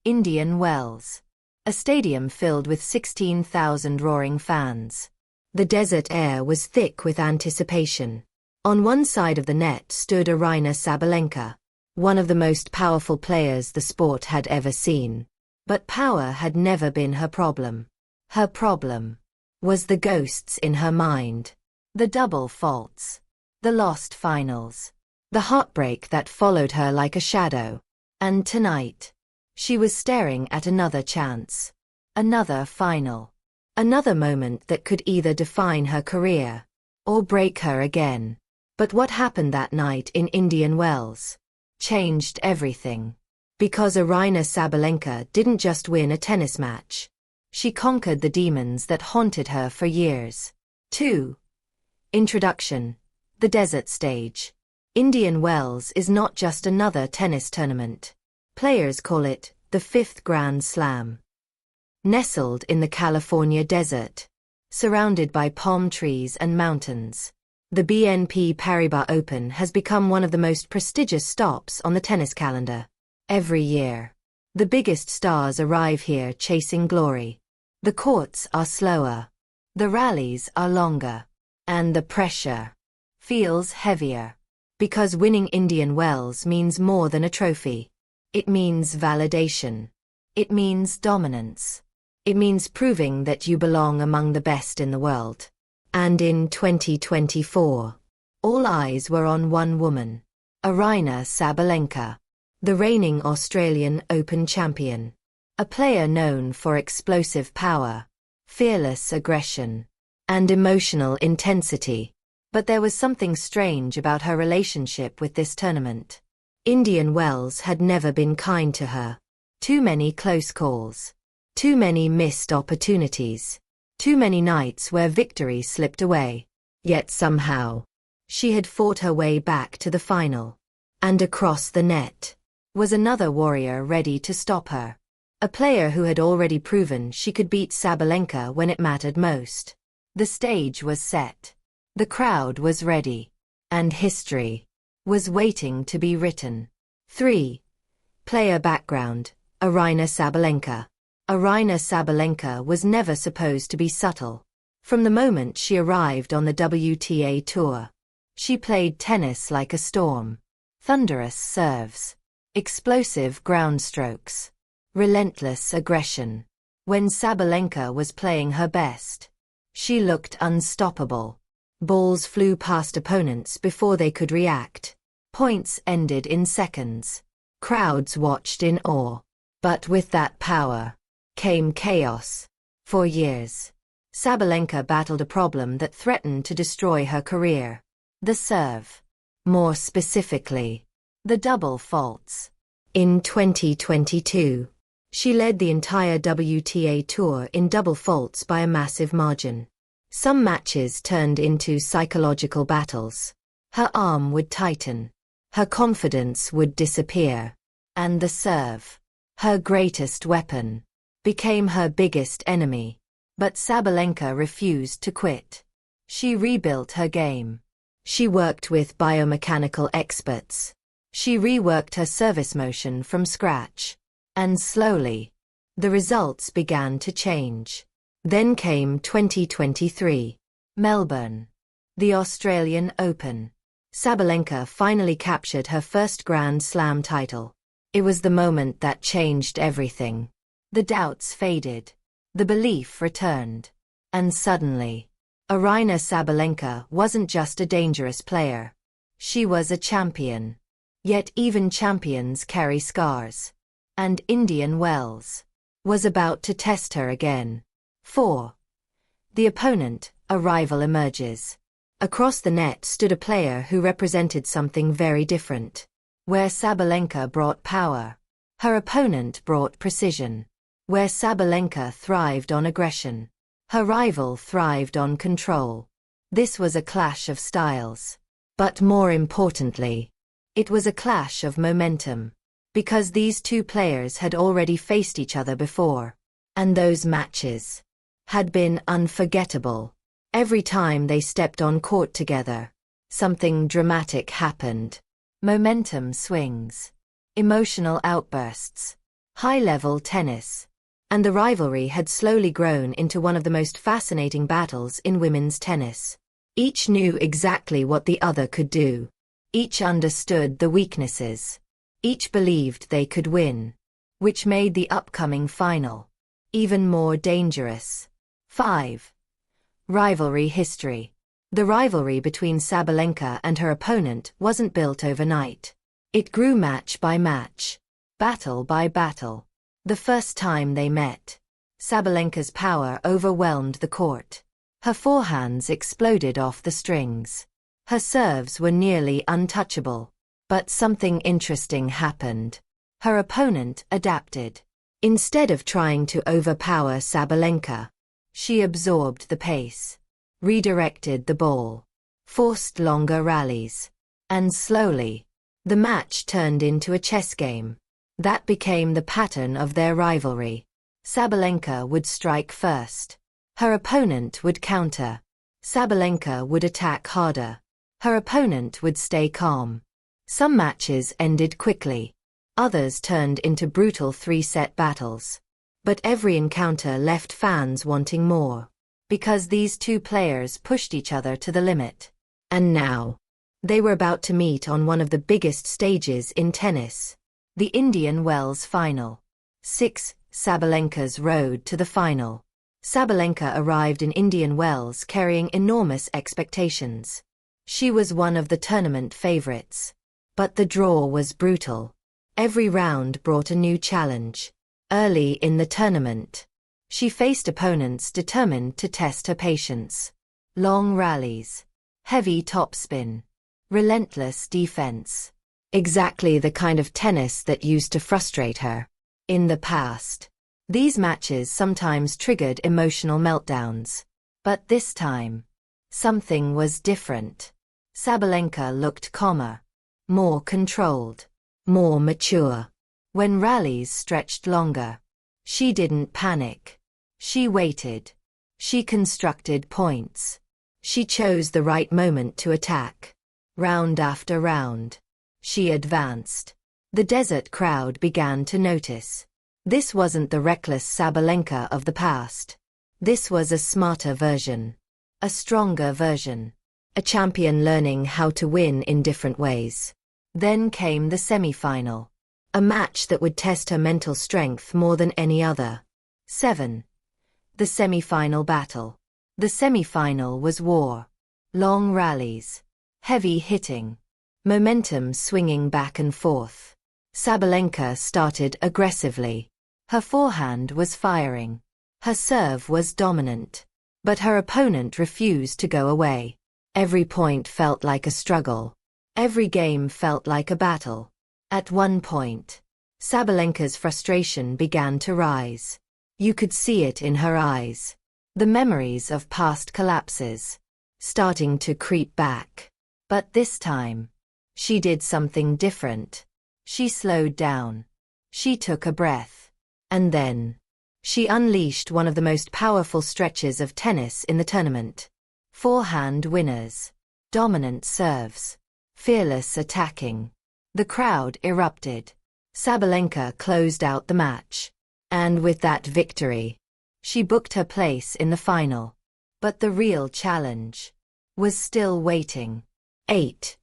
Indian Wells. A stadium filled with 16,000 roaring fans. The desert air was thick with anticipation. On one side of the net stood Aryna Sabalenka, one of the most powerful players the sport had ever seen. But power had never been her problem. Her problem was the ghosts in her mind. The double faults. The lost finals. The heartbreak that followed her like a shadow. And tonight, she was staring at another chance. Another final. Another moment that could either define her career or break her again. But what happened that night in Indian Wells changed everything. Because Aryna Sabalenka didn't just win a tennis match. She conquered the demons that haunted her for years. 2. Introduction. The desert stage. Indian Wells is not just another tennis tournament. Players call it the fifth Grand Slam. Nestled in the California desert, surrounded by palm trees and mountains, the BNP Paribas Open has become one of the most prestigious stops on the tennis calendar. Every year, the biggest stars arrive here chasing glory. The courts are slower, the rallies are longer, and the pressure feels heavier. Because winning Indian Wells means more than a trophy. It means validation. It means dominance. It means proving that you belong among the best in the world. And in 2024, all eyes were on one woman, Aryna Sabalenka, the reigning Australian Open champion. A player known for explosive power, fearless aggression, and emotional intensity. But there was something strange about her relationship with this tournament. Indian Wells had never been kind to her. Too many close calls. Too many missed opportunities. Too many nights where victory slipped away. Yet somehow, she had fought her way back to the final. And across the net was another warrior ready to stop her. A player who had already proven she could beat Sabalenka when it mattered most. The stage was set. The crowd was ready. And history was waiting to be written. 3. Player background. Aryna Sabalenka. Aryna Sabalenka was never supposed to be subtle. From the moment she arrived on the WTA Tour, she played tennis like a storm. Thunderous serves. Explosive ground strokes. Relentless aggression. When Sabalenka was playing her best, she looked unstoppable. Balls flew past opponents before they could react. Points ended in seconds. Crowds watched in awe. But with that power came chaos. For years, Sabalenka battled a problem that threatened to destroy her career. The serve. More specifically, the double faults. In 2022, she led the entire WTA Tour in double faults by a massive margin. Some matches turned into psychological battles. Her arm would tighten. Her confidence would disappear. And the serve, her greatest weapon, became her biggest enemy. But Sabalenka refused to quit. She rebuilt her game. She worked with biomechanical experts. She reworked her service motion from scratch. And slowly, the results began to change. Then came 2023. Melbourne. The Australian Open. Sabalenka finally captured her first Grand Slam title. It was the moment that changed everything. The doubts faded. The belief returned. And suddenly, Aryna Sabalenka wasn't just a dangerous player. She was a champion. Yet even champions carry scars. And Indian Wells was about to test her again. 4. The opponent, a rival emerges. Across the net stood a player who represented something very different. Where Sabalenka brought power, her opponent brought precision. Where Sabalenka thrived on aggression, her rival thrived on control. This was a clash of styles. But more importantly, it was a clash of momentum. Because these two players had already faced each other before. And those matches had been unforgettable. Every time they stepped on court together, something dramatic happened. Momentum swings. Emotional outbursts. high-level tennis. And the rivalry had slowly grown into one of the most fascinating battles in women's tennis. Each knew exactly what the other could do. Each understood the weaknesses. Each believed they could win, which made the upcoming final even more dangerous. 5. Rivalry history. The rivalry between Sabalenka and her opponent wasn't built overnight. It grew match by match, battle by battle. The first time they met, Sabalenka's power overwhelmed the court. Her forehands exploded off the strings. Her serves were nearly untouchable. But something interesting happened. Her opponent adapted. Instead of trying to overpower Sabalenka, she absorbed the pace, redirected the ball, forced longer rallies, and slowly, the match turned into a chess game. That became the pattern of their rivalry. Sabalenka would strike first. Her opponent would counter. Sabalenka would attack harder. Her opponent would stay calm. Some matches ended quickly. Others turned into brutal three-set battles. But every encounter left fans wanting more. Because these two players pushed each other to the limit. And now, they were about to meet on one of the biggest stages in tennis. The Indian Wells Final. 6. Sabalenka's road to the final. Sabalenka arrived in Indian Wells carrying enormous expectations. She was one of the tournament favorites. But the draw was brutal. Every round brought a new challenge. Early in the tournament, she faced opponents determined to test her patience. Long rallies, heavy topspin, relentless defense. Exactly the kind of tennis that used to frustrate her. In the past, these matches sometimes triggered emotional meltdowns. But this time, something was different. Sabalenka looked calmer, more controlled, more mature. When rallies stretched longer, she didn't panic. She waited. She constructed points. She chose the right moment to attack. Round after round, she advanced. The desert crowd began to notice. This wasn't the reckless Sabalenka of the past. This was a smarter version. A stronger version. A champion learning how to win in different ways. Then came the semi-final. A match that would test her mental strength more than any other. 7. The semi-final battle. The semi-final was war. Long rallies. Heavy hitting. Momentum swinging back and forth. Sabalenka started aggressively. Her forehand was firing. Her serve was dominant. But her opponent refused to go away. Every point felt like a struggle. Every game felt like a battle. At one point, Sabalenka's frustration began to rise. You could see it in her eyes. The memories of past collapses starting to creep back. But this time, she did something different. She slowed down. She took a breath. And then, she unleashed one of the most powerful stretches of tennis in the tournament. Forehand winners. Dominant serves. Fearless attacking. The crowd erupted. Sabalenka closed out the match. And with that victory, she booked her place in the final. But the real challenge was still waiting. 8.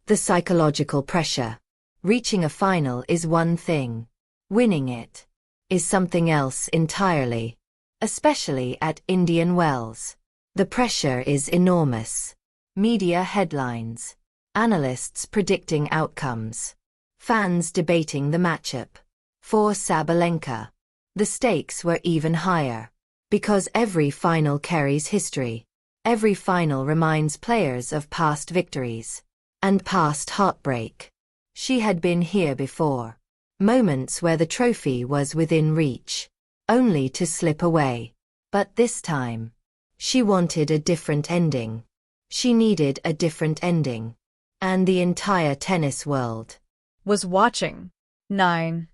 The psychological pressure. Reaching a final is one thing. Winning it is something else entirely. Especially at Indian Wells. The pressure is enormous. Media headlines. Analysts predicting outcomes. Fans debating the matchup. For Sabalenka, the stakes were even higher. Because every final carries history. Every final reminds players of past victories. And past heartbreak. She had been here before. Moments where the trophy was within reach. Only to slip away. But this time, she wanted a different ending. She needed a different ending. And the entire tennis world was watching. 9.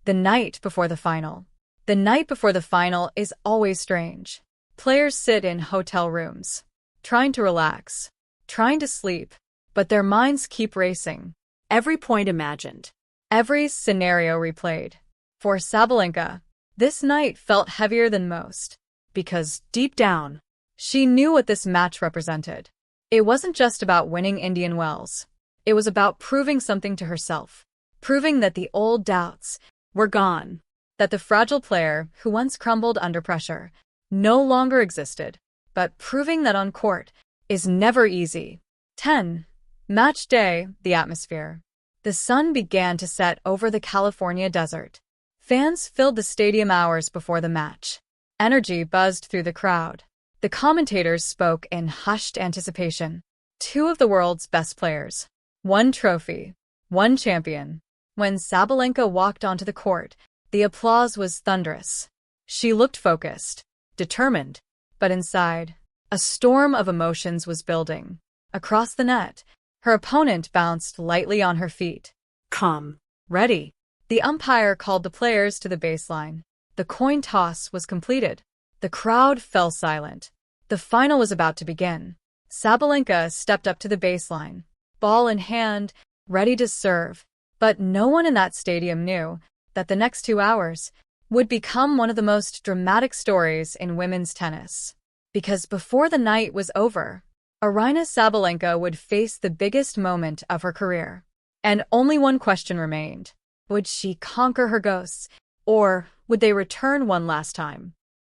The night before the final. The night before the final is always strange. Players sit in hotel rooms, trying to relax, trying to sleep, but their minds keep racing. Every point imagined, every scenario replayed. For Sabalenka, this night felt heavier than most, because deep down, she knew what this match represented. It wasn't just about winning Indian Wells. It was about proving something to herself, proving that the old doubts were gone, that the fragile player who once crumbled under pressure no longer existed, but proving that on court is never easy. 10. Match day, the atmosphere. The sun began to set over the California desert. Fans filled the stadium hours before the match. Energy buzzed through the crowd. The commentators spoke in hushed anticipation. Two of the world's best players. One trophy. One champion. When Sabalenka walked onto the court, the applause was thunderous. She looked focused, determined, but inside, a storm of emotions was building. Across the net, her opponent bounced lightly on her feet. Calm. Ready. The umpire called the players to the baseline. The coin toss was completed. The crowd fell silent. The final was about to begin. Sabalenka stepped up to the baseline, ball in hand, ready to serve. But no one in that stadium knew that the next 2 hours would become one of the most dramatic stories in women's tennis. Because before the night was over, Aryna Sabalenka would face the biggest moment of her career. And only one question remained. Would she conquer her ghosts, or would they return one last time?